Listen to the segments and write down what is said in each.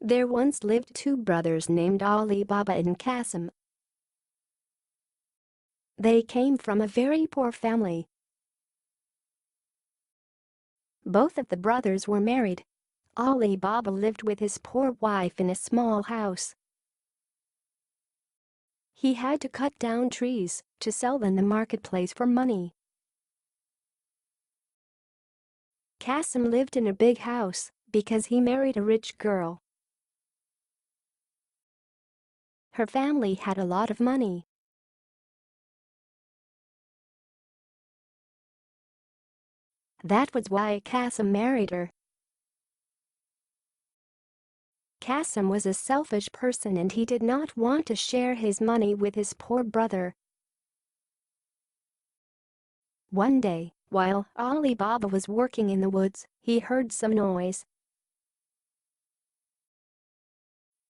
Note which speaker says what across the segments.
Speaker 1: There once lived two brothers named Alibaba and Qasim. They came from a very poor family. Both of the brothers were married. Alibaba lived with his poor wife in a small house. He had to cut down trees to sell in the marketplace for money. Qasim lived in a big house because he married a rich girl. Her family had a lot of money. That was why Qasim married her. Qasim was a selfish person and he did not want to share his money with his poor brother. One day, while Alibaba was working in the woods, he heard some noise.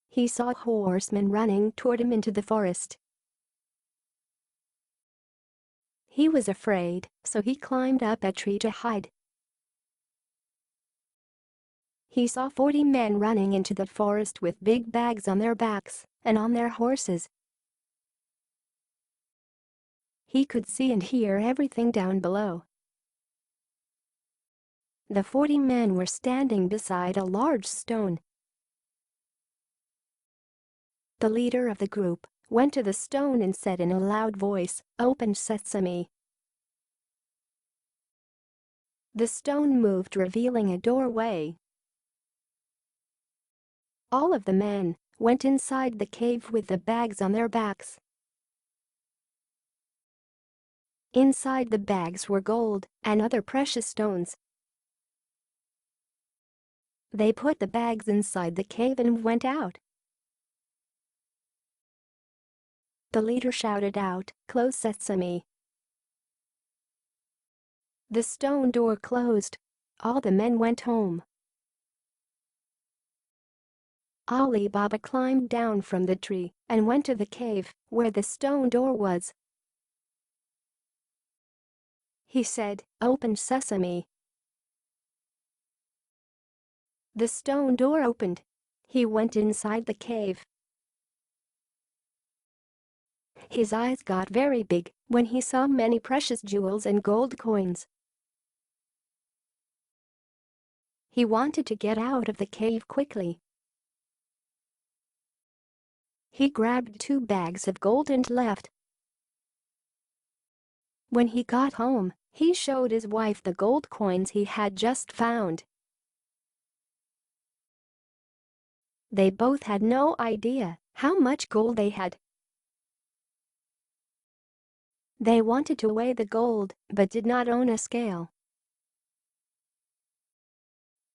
Speaker 1: He saw a horseman running toward him into the forest. He was afraid, so he climbed up a tree to hide. He saw 40 men running into the forest with big bags on their backs and on their horses. He could see and hear everything down below. The 40 men were standing beside a large stone. The leader of the group went to the stone and said in a loud voice, "Open sesame." The stone moved, revealing a doorway. All of the men went inside the cave with the bags on their backs. Inside the bags were gold and other precious stones. They put the bags inside the cave and went out. The leader shouted out, "Close sesame." The stone door closed. All the men went home. Alibaba climbed down from the tree and went to the cave where the stone door was. He said, "Open sesame." The stone door opened. He went inside the cave. His eyes got very big when he saw many precious jewels and gold coins. He wanted to get out of the cave quickly. He grabbed 2 bags of gold and left. When he got home, he showed his wife the gold coins he had just found. They both had no idea how much gold they had. They wanted to weigh the gold but did not own a scale.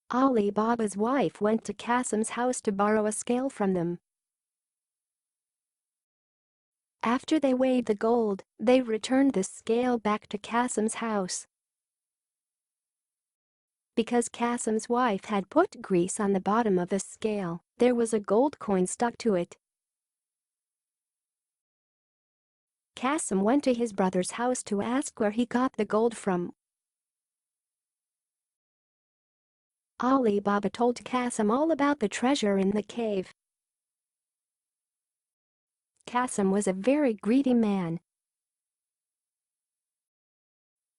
Speaker 1: Alibaba's wife went to Qasim's house to borrow a scale from them. After they weighed the gold, they returned the scale back to Qasim's house. Because Qasim's wife had put grease on the bottom of the scale, there was a gold coin stuck to it. Qasim went to his brother's house to ask where he got the gold from. Alibaba told Qasim all about the treasure in the cave. Qasim was a very greedy man.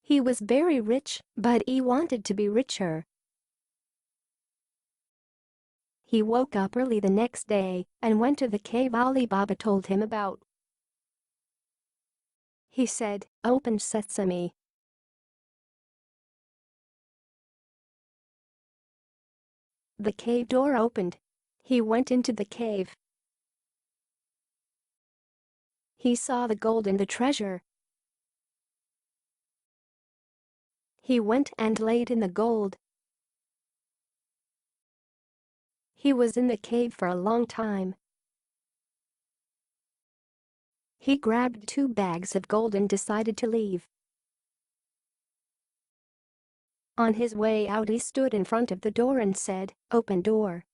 Speaker 1: He was very rich, but he wanted to be richer. He woke up early the next day and went to the cave Alibaba told him about. He said, "Open sesame." The cave door opened. He went into the cave. He saw the gold and the treasure. He went and laid in the gold. He was in the cave for a long time. He grabbed 2 bags of gold and decided to leave. On his way out, he stood in front of the door and said, "Open door."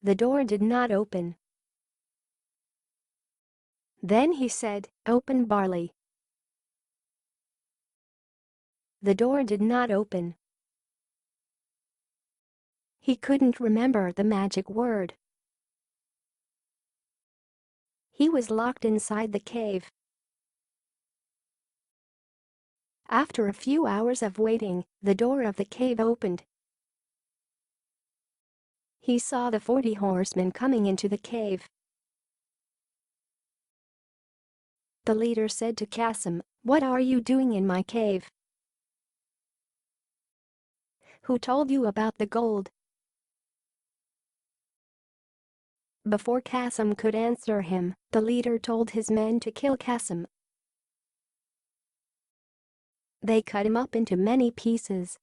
Speaker 1: The door did not open. Then he said, "Open barley." The door did not open. He couldn't remember the magic word. He was locked inside the cave. After a few hours of waiting, the door of the cave opened. He saw the 40 horsemen coming into the cave. The leader said to Qasim, "What are you doing in my cave? Who told you about the gold?" Before Qasim could answer him, the leader told his men to kill Qasim. They cut him up into many pieces.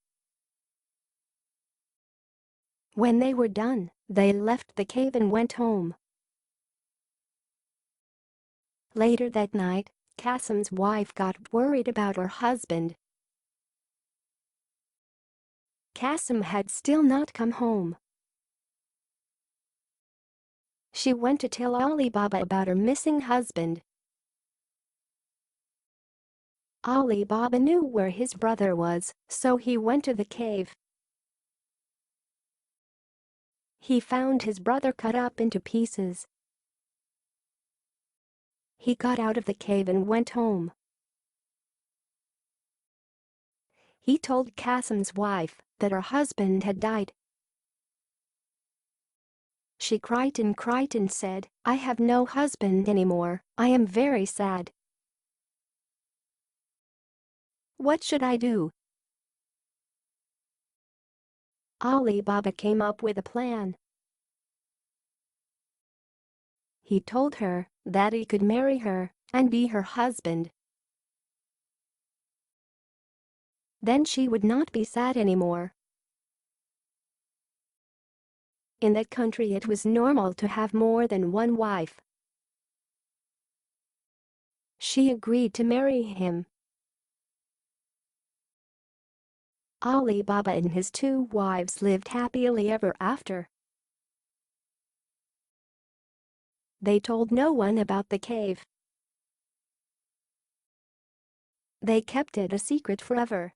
Speaker 1: When they were done, they left the cave and went home. Later that night, Qasim's wife got worried about her husband. Qasim had still not come home. She went to tell Alibaba about her missing husband. Alibaba knew where his brother was, so he went to the cave. He found his brother cut up into pieces. He got out of the cave and went home. He told Qasim's wife that her husband had died. She cried and said, "I have no husband anymore. I am very sad. What should I do?" Alibaba came up with a plan. He told her that he could marry her and be her husband. Then she would not be sad anymore. In that country it was normal to have more than one wife. She agreed to marry him. Alibaba and his 2 wives lived happily ever after. They told no one about the cave. They kept it a secret forever.